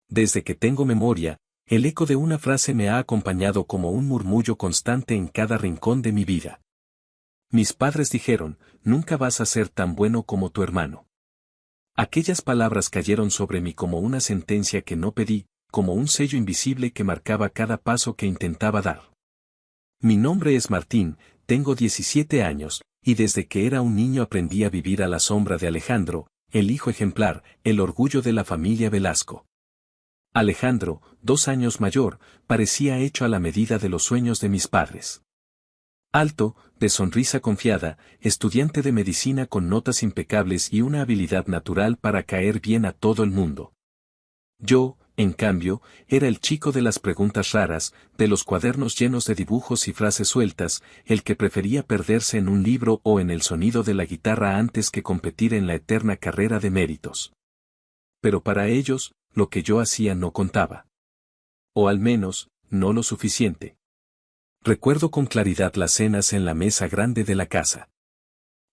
Desde que tengo memoria, el eco de una frase me ha acompañado como un murmullo constante en cada rincón de mi vida. Mis padres dijeron, nunca vas a ser tan bueno como tu hermano. Aquellas palabras cayeron sobre mí como una sentencia que no pedí, como un sello invisible que marcaba cada paso que intentaba dar. Mi nombre es Martín, tengo 17 años, y desde que era un niño aprendí a vivir a la sombra de Alejandro, el hijo ejemplar, el orgullo de la familia Velasco. Alejandro, 2 años mayor, parecía hecho a la medida de los sueños de mis padres. Alto, de sonrisa confiada, estudiante de medicina con notas impecables y una habilidad natural para caer bien a todo el mundo. Yo, en cambio, era el chico de las preguntas raras, de los cuadernos llenos de dibujos y frases sueltas, el que prefería perderse en un libro o en el sonido de la guitarra antes que competir en la eterna carrera de méritos. Pero para ellos, lo que yo hacía no contaba. O al menos, no lo suficiente. Recuerdo con claridad las cenas en la mesa grande de la casa.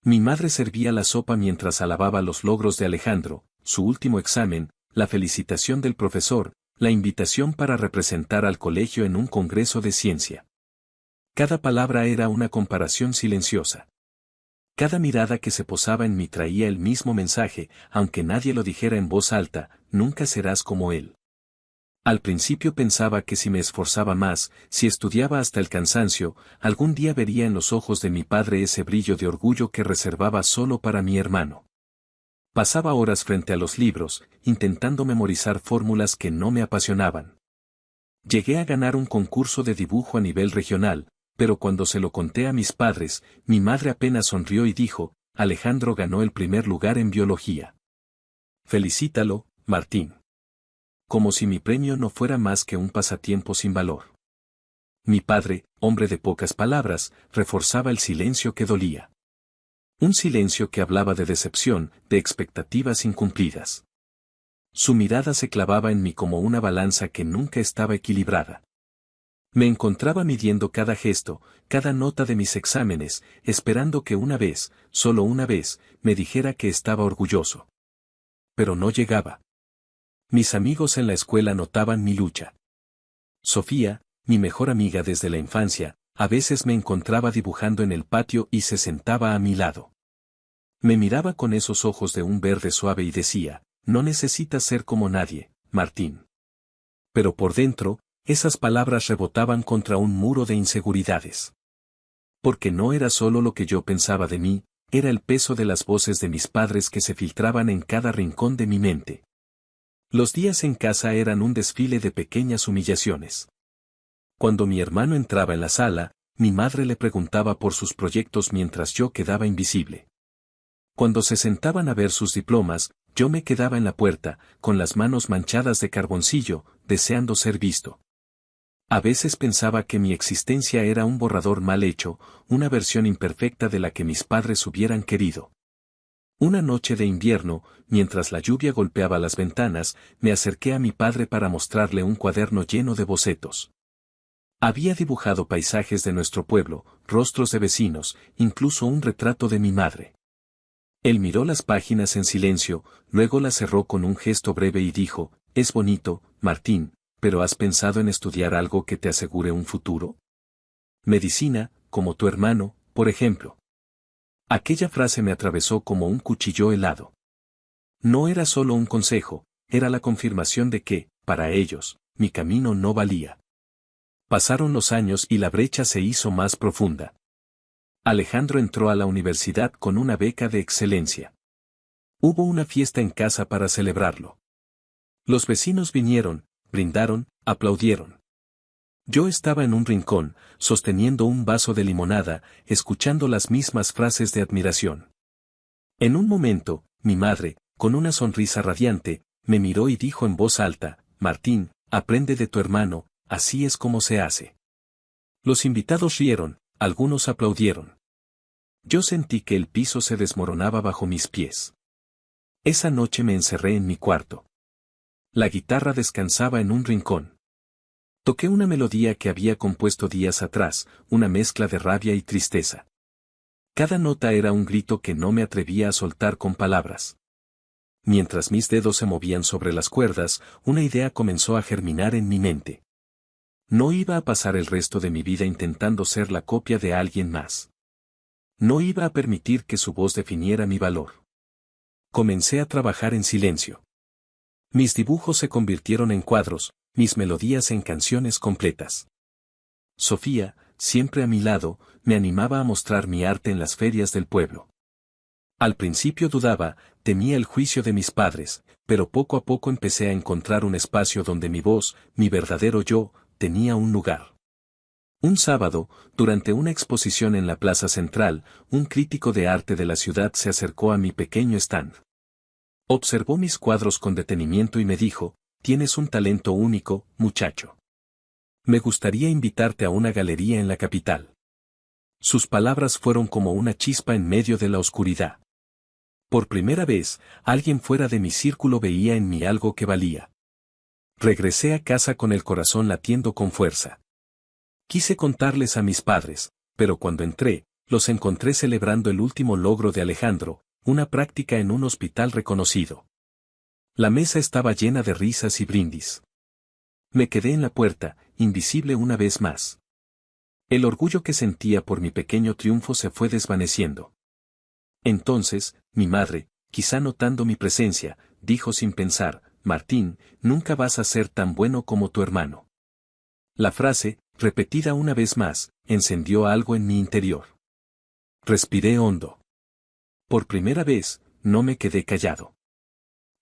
Mi madre servía la sopa mientras alababa los logros de Alejandro, su último examen, la felicitación del profesor, la invitación para representar al colegio en un congreso de ciencia. Cada palabra era una comparación silenciosa. Cada mirada que se posaba en mí traía el mismo mensaje, aunque nadie lo dijera en voz alta, nunca serás como él. Al principio pensaba que si me esforzaba más, si estudiaba hasta el cansancio, algún día vería en los ojos de mi padre ese brillo de orgullo que reservaba solo para mi hermano. Pasaba horas frente a los libros, intentando memorizar fórmulas que no me apasionaban. Llegué a ganar un concurso de dibujo a nivel regional, pero cuando se lo conté a mis padres, mi madre apenas sonrió y dijo, Alejandro ganó el primer lugar en biología. Felicítalo, Martín. Como si mi premio no fuera más que un pasatiempo sin valor. Mi padre, hombre de pocas palabras, reforzaba el silencio que dolía. Un silencio que hablaba de decepción, de expectativas incumplidas. Su mirada se clavaba en mí como una balanza que nunca estaba equilibrada. Me encontraba midiendo cada gesto, cada nota de mis exámenes, esperando que una vez, solo una vez, me dijera que estaba orgulloso. Pero no llegaba. Mis amigos en la escuela notaban mi lucha. Sofía, mi mejor amiga desde la infancia, a veces me encontraba dibujando en el patio y se sentaba a mi lado. Me miraba con esos ojos de un verde suave y decía, no necesitas ser como nadie, Martín. Pero por dentro, esas palabras rebotaban contra un muro de inseguridades. Porque no era solo lo que yo pensaba de mí, era el peso de las voces de mis padres que se filtraban en cada rincón de mi mente. Los días en casa eran un desfile de pequeñas humillaciones. Cuando mi hermano entraba en la sala, mi madre le preguntaba por sus proyectos mientras yo quedaba invisible. Cuando se sentaban a ver sus diplomas, yo me quedaba en la puerta, con las manos manchadas de carboncillo, deseando ser visto. A veces pensaba que mi existencia era un borrador mal hecho, una versión imperfecta de la que mis padres hubieran querido. Una noche de invierno, mientras la lluvia golpeaba las ventanas, me acerqué a mi padre para mostrarle un cuaderno lleno de bocetos. Había dibujado paisajes de nuestro pueblo, rostros de vecinos, incluso un retrato de mi madre. Él miró las páginas en silencio, luego las cerró con un gesto breve y dijo, es bonito, Martín, pero ¿has pensado en estudiar algo que te asegure un futuro? Medicina, como tu hermano, por ejemplo. Aquella frase me atravesó como un cuchillo helado. No era solo un consejo, era la confirmación de que, para ellos, mi camino no valía. Pasaron los años y la brecha se hizo más profunda. Alejandro entró a la universidad con una beca de excelencia. Hubo una fiesta en casa para celebrarlo. Los vecinos vinieron, brindaron, aplaudieron. Yo estaba en un rincón, sosteniendo un vaso de limonada, escuchando las mismas frases de admiración. En un momento, mi madre, con una sonrisa radiante, me miró y dijo en voz alta, Martín, aprende de tu hermano, así es como se hace. Los invitados rieron, algunos aplaudieron. Yo sentí que el piso se desmoronaba bajo mis pies. Esa noche me encerré en mi cuarto. La guitarra descansaba en un rincón. Toqué una melodía que había compuesto días atrás, una mezcla de rabia y tristeza. Cada nota era un grito que no me atrevía a soltar con palabras. Mientras mis dedos se movían sobre las cuerdas, una idea comenzó a germinar en mi mente. No iba a pasar el resto de mi vida intentando ser la copia de alguien más. No iba a permitir que su voz definiera mi valor. Comencé a trabajar en silencio. Mis dibujos se convirtieron en cuadros, mis melodías en canciones completas. Sofía, siempre a mi lado, me animaba a mostrar mi arte en las ferias del pueblo. Al principio dudaba, temía el juicio de mis padres, pero poco a poco empecé a encontrar un espacio donde mi voz, mi verdadero yo, tenía un lugar. Un sábado, durante una exposición en la Plaza Central, un crítico de arte de la ciudad se acercó a mi pequeño stand. Observó mis cuadros con detenimiento y me dijo: «Tienes un talento único, muchacho. Me gustaría invitarte a una galería en la capital». Sus palabras fueron como una chispa en medio de la oscuridad. Por primera vez, alguien fuera de mi círculo veía en mí algo que valía. Regresé a casa con el corazón latiendo con fuerza. Quise contarles a mis padres, pero cuando entré, los encontré celebrando el último logro de Alejandro, una práctica en un hospital reconocido. La mesa estaba llena de risas y brindis. Me quedé en la puerta, invisible una vez más. El orgullo que sentía por mi pequeño triunfo se fue desvaneciendo. Entonces, mi madre, quizá notando mi presencia, dijo sin pensar: «Martín, nunca vas a ser tan bueno como tu hermano». La frase, repetida una vez más, encendió algo en mi interior. Respiré hondo. Por primera vez, no me quedé callado.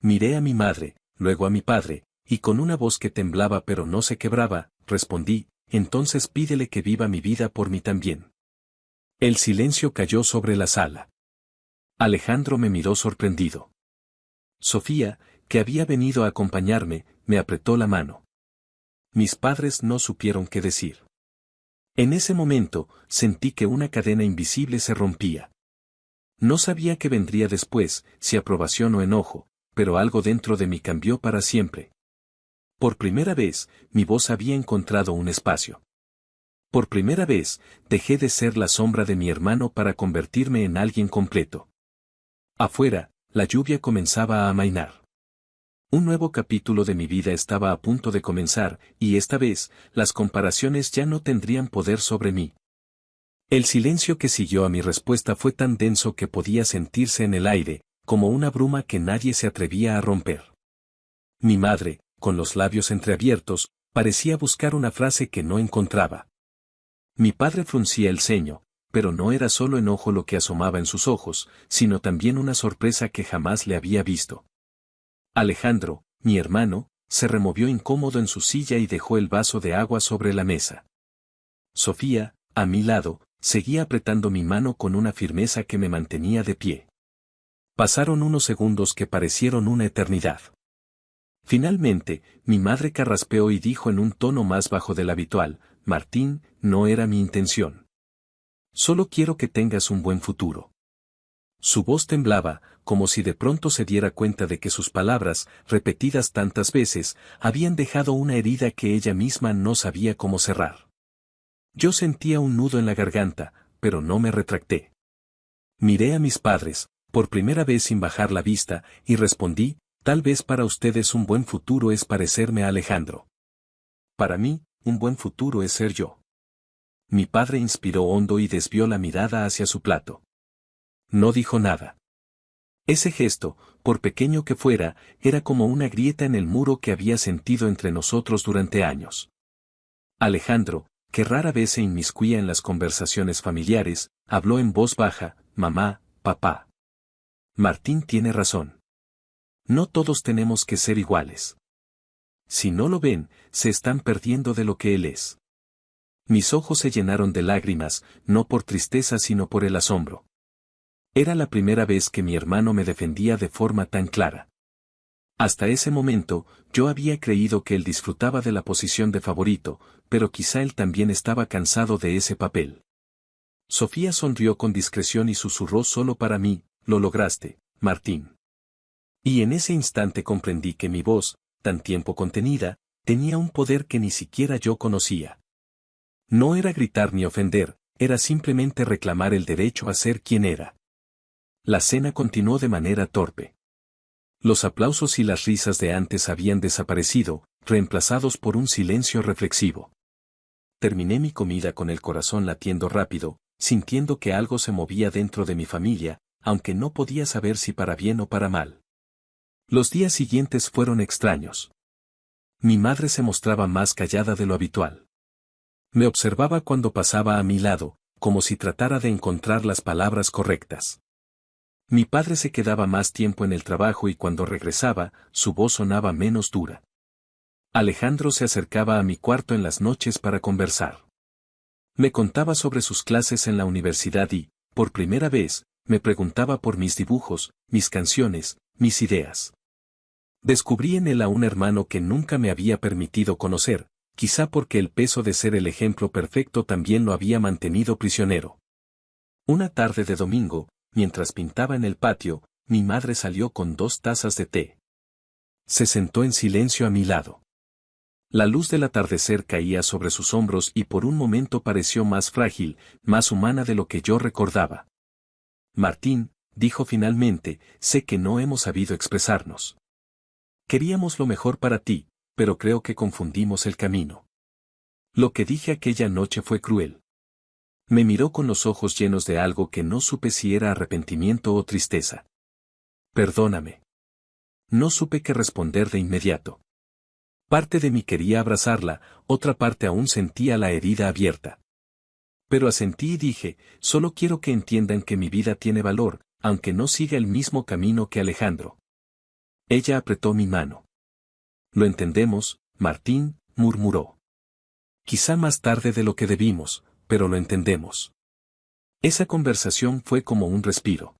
Miré a mi madre, luego a mi padre, y con una voz que temblaba pero no se quebraba, respondí: «Entonces pídele que viva mi vida por mí también». El silencio cayó sobre la sala. Alejandro me miró sorprendido. Sofía, que había venido a acompañarme, me apretó la mano. Mis padres no supieron qué decir. En ese momento, sentí que una cadena invisible se rompía. No sabía qué vendría después, si aprobación o enojo, pero algo dentro de mí cambió para siempre. Por primera vez, mi voz había encontrado un espacio. Por primera vez, dejé de ser la sombra de mi hermano para convertirme en alguien completo. Afuera, la lluvia comenzaba a amainar. Un nuevo capítulo de mi vida estaba a punto de comenzar, y esta vez, las comparaciones ya no tendrían poder sobre mí. El silencio que siguió a mi respuesta fue tan denso que podía sentirse en el aire, como una bruma que nadie se atrevía a romper. Mi madre, con los labios entreabiertos, parecía buscar una frase que no encontraba. Mi padre fruncía el ceño, pero no era solo enojo lo que asomaba en sus ojos, sino también una sorpresa que jamás le había visto. Alejandro, mi hermano, se removió incómodo en su silla y dejó el vaso de agua sobre la mesa. Sofía, a mi lado, seguía apretando mi mano con una firmeza que me mantenía de pie. Pasaron unos segundos que parecieron una eternidad. Finalmente, mi madre carraspeó y dijo en un tono más bajo del habitual: «Martín, no era mi intención. Solo quiero que tengas un buen futuro». Su voz temblaba, como si de pronto se diera cuenta de que sus palabras, repetidas tantas veces, habían dejado una herida que ella misma no sabía cómo cerrar. Yo sentía un nudo en la garganta, pero no me retracté. Miré a mis padres, por primera vez sin bajar la vista, y respondí: «Tal vez para ustedes un buen futuro es parecerme a Alejandro. Para mí, un buen futuro es ser yo». Mi padre inspiró hondo y desvió la mirada hacia su plato. No dijo nada. Ese gesto, por pequeño que fuera, era como una grieta en el muro que había sentido entre nosotros durante años. Alejandro, que rara vez se inmiscuía en las conversaciones familiares, habló en voz baja: «Mamá, papá. Martín tiene razón. No todos tenemos que ser iguales. Si no lo ven, se están perdiendo de lo que él es». Mis ojos se llenaron de lágrimas, no por tristeza sino por el asombro. Era la primera vez que mi hermano me defendía de forma tan clara. Hasta ese momento, yo había creído que él disfrutaba de la posición de favorito, pero quizá él también estaba cansado de ese papel. Sofía sonrió con discreción y susurró solo para mí: «Lo lograste, Martín». Y en ese instante comprendí que mi voz, tan tiempo contenida, tenía un poder que ni siquiera yo conocía. No era gritar ni ofender, era simplemente reclamar el derecho a ser quien era. La cena continuó de manera torpe. Los aplausos y las risas de antes habían desaparecido, reemplazados por un silencio reflexivo. Terminé mi comida con el corazón latiendo rápido, sintiendo que algo se movía dentro de mi familia, aunque no podía saber si para bien o para mal. Los días siguientes fueron extraños. Mi madre se mostraba más callada de lo habitual. Me observaba cuando pasaba a mi lado, como si tratara de encontrar las palabras correctas. Mi padre se quedaba más tiempo en el trabajo y cuando regresaba, su voz sonaba menos dura. Alejandro se acercaba a mi cuarto en las noches para conversar. Me contaba sobre sus clases en la universidad y, por primera vez, me preguntaba por mis dibujos, mis canciones, mis ideas. Descubrí en él a un hermano que nunca me había permitido conocer, quizá porque el peso de ser el ejemplo perfecto también lo había mantenido prisionero. Una tarde de domingo, mientras pintaba en el patio, mi madre salió con 2 tazas de té. Se sentó en silencio a mi lado. La luz del atardecer caía sobre sus hombros y por un momento pareció más frágil, más humana de lo que yo recordaba. Martín, dijo finalmente, sé que no hemos sabido expresarnos. Queríamos lo mejor para ti, pero creo que confundimos el camino. Lo que dije aquella noche fue cruel. Me miró con los ojos llenos de algo que no supe si era arrepentimiento o tristeza. Perdóname. No supe qué responder de inmediato. Parte de mí quería abrazarla, otra parte aún sentía la herida abierta. Pero asentí y dije, solo quiero que entiendan que mi vida tiene valor, aunque no siga el mismo camino que Alejandro. Ella apretó mi mano. Lo entendemos, Martín, murmuró. Quizá más tarde de lo que debimos, pero lo entendemos. Esa conversación fue como un respiro.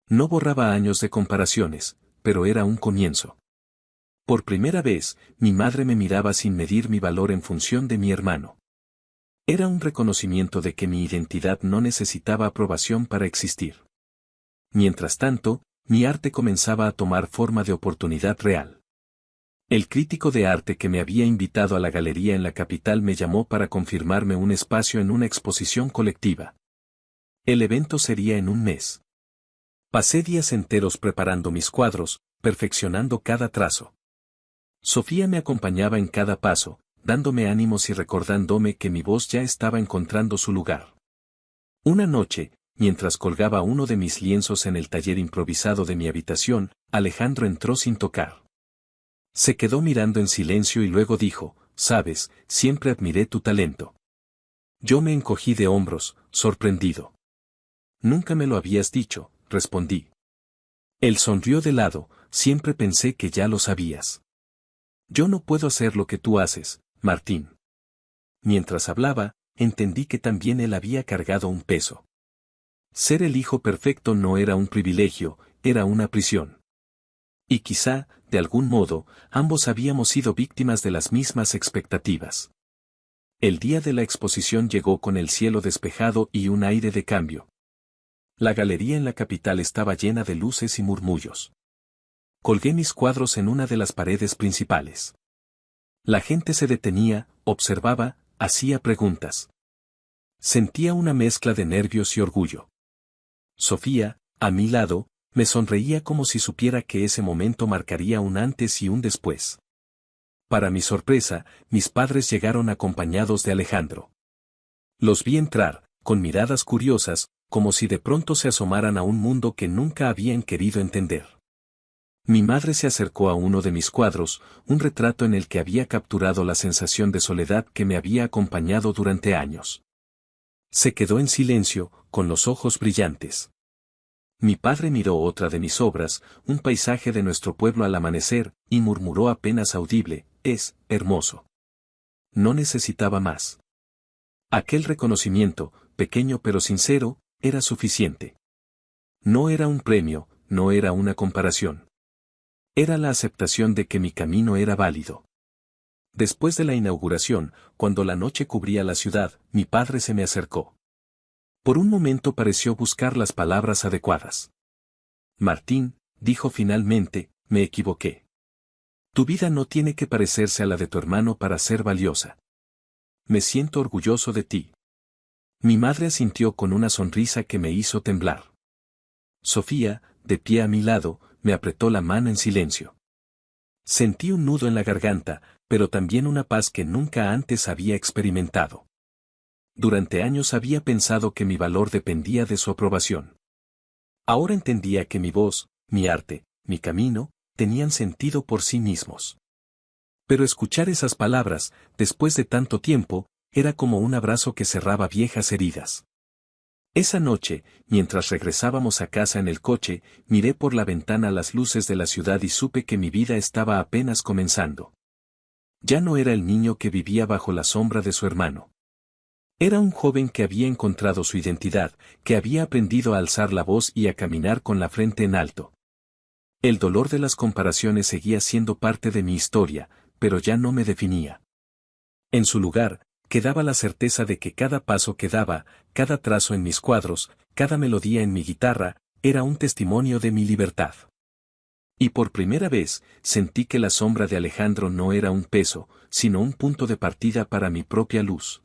No borraba años de comparaciones, pero era un comienzo. Por primera vez, mi madre me miraba sin medir mi valor en función de mi hermano. Era un reconocimiento de que mi identidad no necesitaba aprobación para existir. Mientras tanto, mi arte comenzaba a tomar forma de oportunidad real. El crítico de arte que me había invitado a la galería en la capital me llamó para confirmarme un espacio en una exposición colectiva. El evento sería en un mes. Pasé días enteros preparando mis cuadros, perfeccionando cada trazo. Sofía me acompañaba en cada paso, dándome ánimos y recordándome que mi voz ya estaba encontrando su lugar. Una noche, mientras colgaba uno de mis lienzos en el taller improvisado de mi habitación, Alejandro entró sin tocar. Se quedó mirando en silencio y luego dijo, sabes, siempre admiré tu talento. Yo me encogí de hombros, sorprendido. Nunca me lo habías dicho, respondí. Él sonrió de lado, siempre pensé que ya lo sabías. Yo no puedo hacer lo que tú haces, Martín. Mientras hablaba, entendí que también él había cargado un peso. Ser el hijo perfecto no era un privilegio, era una prisión. Y quizá, de algún modo, ambos habíamos sido víctimas de las mismas expectativas. El día de la exposición llegó con el cielo despejado y un aire de cambio. La galería en la capital estaba llena de luces y murmullos. Colgué mis cuadros en una de las paredes principales. La gente se detenía, observaba, hacía preguntas. Sentía una mezcla de nervios y orgullo. Sofía, a mi lado, me sonreía como si supiera que ese momento marcaría un antes y un después. Para mi sorpresa, mis padres llegaron acompañados de Alejandro. Los vi entrar, con miradas curiosas, como si de pronto se asomaran a un mundo que nunca habían querido entender. Mi madre se acercó a uno de mis cuadros, un retrato en el que había capturado la sensación de soledad que me había acompañado durante años. Se quedó en silencio, con los ojos brillantes. Mi padre miró otra de mis obras, un paisaje de nuestro pueblo al amanecer, y murmuró apenas audible, es hermoso. No necesitaba más. Aquel reconocimiento, pequeño pero sincero, era suficiente. No era un premio, no era una comparación. Era la aceptación de que mi camino era válido. Después de la inauguración, cuando la noche cubría la ciudad, mi padre se me acercó. Por un momento pareció buscar las palabras adecuadas. Martín, dijo finalmente, me equivoqué. Tu vida no tiene que parecerse a la de tu hermano para ser valiosa. Me siento orgulloso de ti. Mi madre asintió con una sonrisa que me hizo temblar. Sofía, de pie a mi lado, me apretó la mano en silencio. Sentí un nudo en la garganta, pero también una paz que nunca antes había experimentado. Durante años había pensado que mi valor dependía de su aprobación. Ahora entendía que mi voz, mi arte, mi camino, tenían sentido por sí mismos. Pero escuchar esas palabras, después de tanto tiempo, era como un abrazo que cerraba viejas heridas. Esa noche, mientras regresábamos a casa en el coche, miré por la ventana las luces de la ciudad y supe que mi vida estaba apenas comenzando. Ya no era el niño que vivía bajo la sombra de su hermano. Era un joven que había encontrado su identidad, que había aprendido a alzar la voz y a caminar con la frente en alto. El dolor de las comparaciones seguía siendo parte de mi historia, pero ya no me definía. En su lugar, quedaba la certeza de que cada paso que daba, cada trazo en mis cuadros, cada melodía en mi guitarra, era un testimonio de mi libertad. Y por primera vez, sentí que la sombra de Alejandro no era un peso, sino un punto de partida para mi propia luz.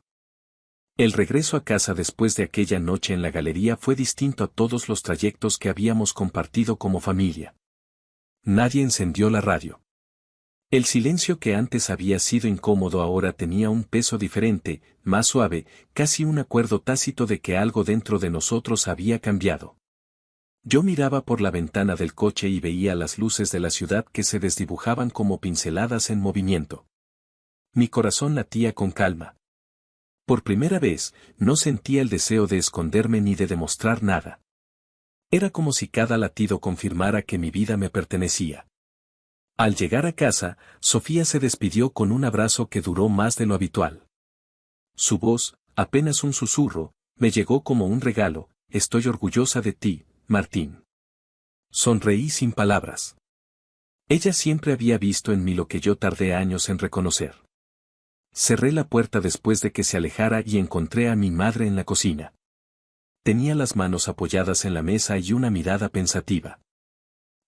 El regreso a casa después de aquella noche en la galería fue distinto a todos los trayectos que habíamos compartido como familia. Nadie encendió la radio. El silencio que antes había sido incómodo ahora tenía un peso diferente, más suave, casi un acuerdo tácito de que algo dentro de nosotros había cambiado. Yo miraba por la ventana del coche y veía las luces de la ciudad que se desdibujaban como pinceladas en movimiento. Mi corazón latía con calma. Por primera vez, no sentía el deseo de esconderme ni de demostrar nada. Era como si cada latido confirmara que mi vida me pertenecía. Al llegar a casa, Sofía se despidió con un abrazo que duró más de lo habitual. Su voz, apenas un susurro, me llegó como un regalo: estoy orgullosa de ti, Martín. Sonreí sin palabras. Ella siempre había visto en mí lo que yo tardé años en reconocer. Cerré la puerta después de que se alejara y encontré a mi madre en la cocina. Tenía las manos apoyadas en la mesa y una mirada pensativa.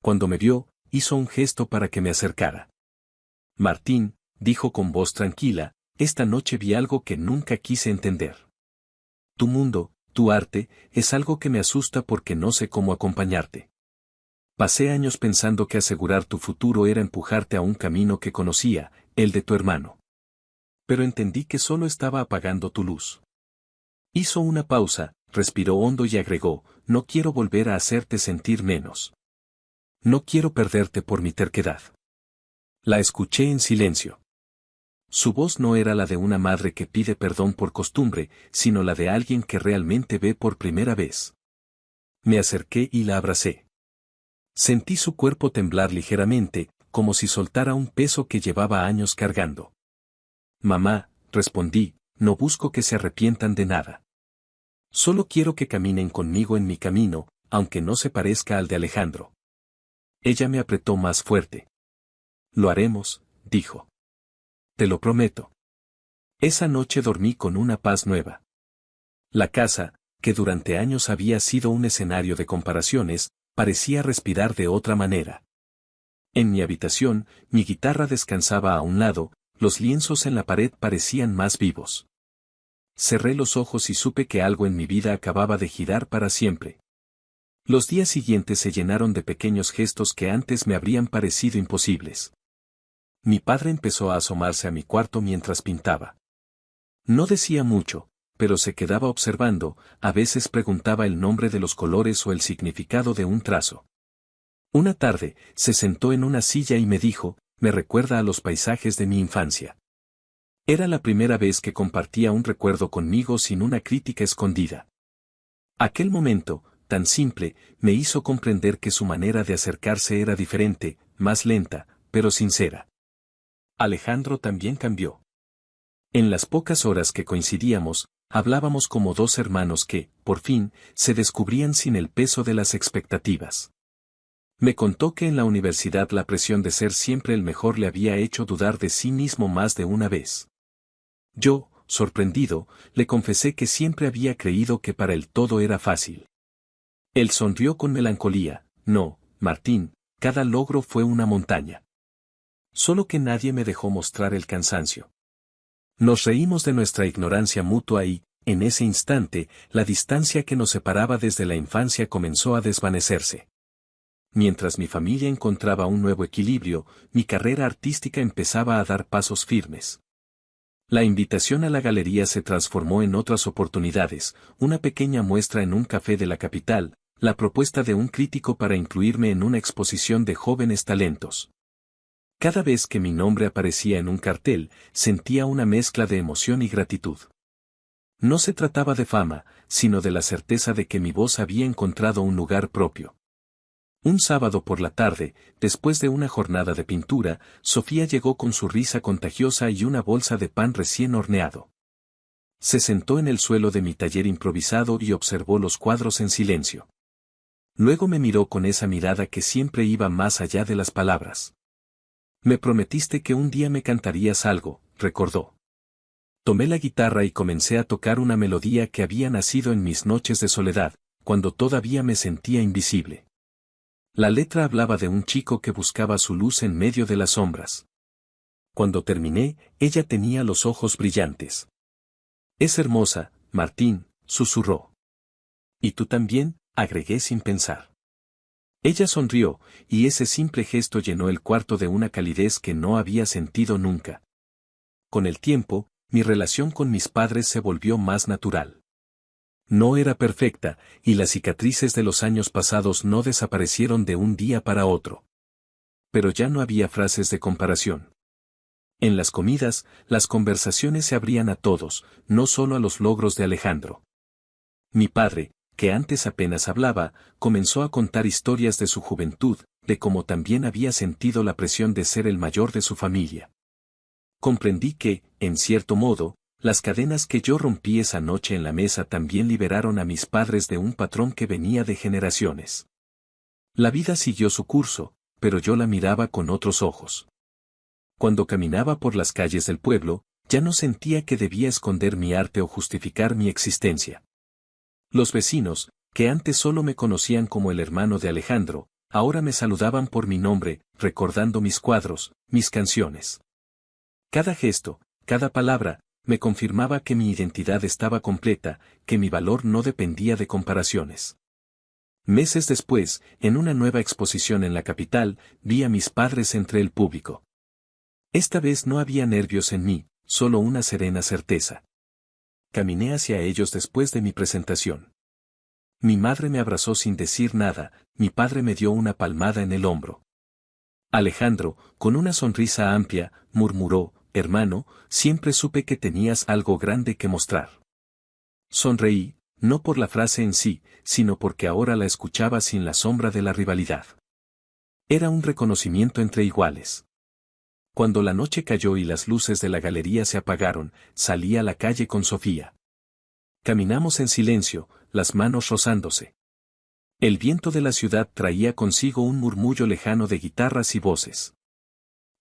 Cuando me vio, hizo un gesto para que me acercara. Martín, dijo con voz tranquila, esta noche vi algo que nunca quise entender. Tu mundo, tu arte, es algo que me asusta porque no sé cómo acompañarte. Pasé años pensando que asegurar tu futuro era empujarte a un camino que conocía, el de tu hermano. Pero entendí que solo estaba apagando tu luz. Hizo una pausa, respiró hondo y agregó, no quiero volver a hacerte sentir menos. No quiero perderte por mi terquedad. La escuché en silencio. Su voz no era la de una madre que pide perdón por costumbre, sino la de alguien que realmente ve por primera vez. Me acerqué y la abracé. Sentí su cuerpo temblar ligeramente, como si soltara un peso que llevaba años cargando. Mamá, respondí, no busco que se arrepientan de nada. Solo quiero que caminen conmigo en mi camino, aunque no se parezca al de Alejandro. Ella me apretó más fuerte. Lo haremos, dijo. Te lo prometo. Esa noche dormí con una paz nueva. La casa, que durante años había sido un escenario de comparaciones, parecía respirar de otra manera. En mi habitación, mi guitarra descansaba a un lado, los lienzos en la pared parecían más vivos. Cerré los ojos y supe que algo en mi vida acababa de girar para siempre. Los días siguientes se llenaron de pequeños gestos que antes me habrían parecido imposibles. Mi padre empezó a asomarse a mi cuarto mientras pintaba. No decía mucho, pero se quedaba observando, a veces preguntaba el nombre de los colores o el significado de un trazo. Una tarde, se sentó en una silla y me dijo, me recuerda a los paisajes de mi infancia. Era la primera vez que compartía un recuerdo conmigo sin una crítica escondida. Aquel momento, tan simple, me hizo comprender que su manera de acercarse era diferente, más lenta, pero sincera. Alejandro también cambió. En las pocas horas que coincidíamos, hablábamos como dos hermanos que, por fin, se descubrían sin el peso de las expectativas. Me contó que en la universidad la presión de ser siempre el mejor le había hecho dudar de sí mismo más de una vez. Yo, sorprendido, le confesé que siempre había creído que para él todo era fácil. Él sonrió con melancolía, no, Martín, cada logro fue una montaña. Solo que nadie me dejó mostrar el cansancio. Nos reímos de nuestra ignorancia mutua y, en ese instante, la distancia que nos separaba desde la infancia comenzó a desvanecerse. Mientras mi familia encontraba un nuevo equilibrio, mi carrera artística empezaba a dar pasos firmes. La invitación a la galería se transformó en otras oportunidades, una pequeña muestra en un café de la capital, la propuesta de un crítico para incluirme en una exposición de jóvenes talentos. Cada vez que mi nombre aparecía en un cartel, sentía una mezcla de emoción y gratitud. No se trataba de fama, sino de la certeza de que mi voz había encontrado un lugar propio. Un sábado por la tarde, después de una jornada de pintura, Sofía llegó con su risa contagiosa y una bolsa de pan recién horneado. Se sentó en el suelo de mi taller improvisado y observó los cuadros en silencio. Luego me miró con esa mirada que siempre iba más allá de las palabras. Me prometiste que un día me cantarías algo, recordó. Tomé la guitarra y comencé a tocar una melodía que había nacido en mis noches de soledad, cuando todavía me sentía invisible. La letra hablaba de un chico que buscaba su luz en medio de las sombras. Cuando terminé, ella tenía los ojos brillantes. «Es hermosa, Martín», susurró. «¿Y tú también?», agregué sin pensar. Ella sonrió, y ese simple gesto llenó el cuarto de una calidez que no había sentido nunca. Con el tiempo, mi relación con mis padres se volvió más natural. No era perfecta, y las cicatrices de los años pasados no desaparecieron de un día para otro. Pero ya no había frases de comparación. En las comidas, las conversaciones se abrían a todos, no solo a los logros de Alejandro. Mi padre, que antes apenas hablaba, comenzó a contar historias de su juventud, de cómo también había sentido la presión de ser el mayor de su familia. Comprendí que, en cierto modo, las cadenas que yo rompí esa noche en la mesa también liberaron a mis padres de un patrón que venía de generaciones. La vida siguió su curso, pero yo la miraba con otros ojos. Cuando caminaba por las calles del pueblo, ya no sentía que debía esconder mi arte o justificar mi existencia. Los vecinos, que antes solo me conocían como el hermano de Alejandro, ahora me saludaban por mi nombre, recordando mis cuadros, mis canciones. Cada gesto, cada palabra, me confirmaba que mi identidad estaba completa, que mi valor no dependía de comparaciones. Meses después, en una nueva exposición en la capital, vi a mis padres entre el público. Esta vez no había nervios en mí, solo una serena certeza. Caminé hacia ellos después de mi presentación. Mi madre me abrazó sin decir nada, mi padre me dio una palmada en el hombro. Alejandro, con una sonrisa amplia, murmuró: «Hermano, siempre supe que tenías algo grande que mostrar». Sonreí, no por la frase en sí, sino porque ahora la escuchaba sin la sombra de la rivalidad. Era un reconocimiento entre iguales. Cuando la noche cayó y las luces de la galería se apagaron, salí a la calle con Sofía. Caminamos en silencio, las manos rozándose. El viento de la ciudad traía consigo un murmullo lejano de guitarras y voces.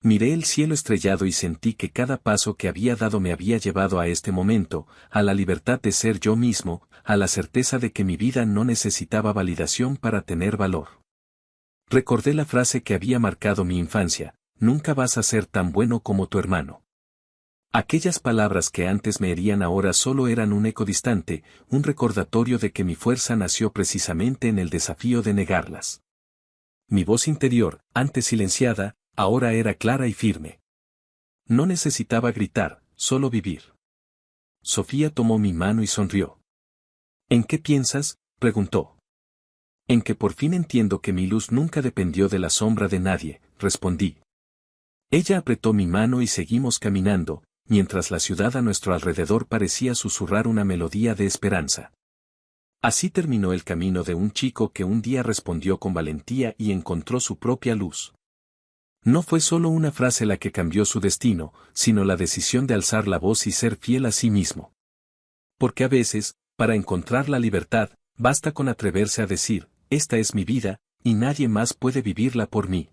Miré el cielo estrellado y sentí que cada paso que había dado me había llevado a este momento, a la libertad de ser yo mismo, a la certeza de que mi vida no necesitaba validación para tener valor. Recordé la frase que había marcado mi infancia: «Nunca vas a ser tan bueno como tu hermano». Aquellas palabras que antes me herían ahora solo eran un eco distante, un recordatorio de que mi fuerza nació precisamente en el desafío de negarlas. Mi voz interior, antes silenciada, ahora era clara y firme. No necesitaba gritar, solo vivir. Sofía tomó mi mano y sonrió. «¿En qué piensas?», preguntó. «En que por fin entiendo que mi luz nunca dependió de la sombra de nadie», respondí. Ella apretó mi mano y seguimos caminando, mientras la ciudad a nuestro alrededor parecía susurrar una melodía de esperanza. Así terminó el camino de un chico que un día respondió con valentía y encontró su propia luz. No fue solo una frase la que cambió su destino, sino la decisión de alzar la voz y ser fiel a sí mismo. Porque a veces, para encontrar la libertad, basta con atreverse a decir: «Esta es mi vida, y nadie más puede vivirla por mí».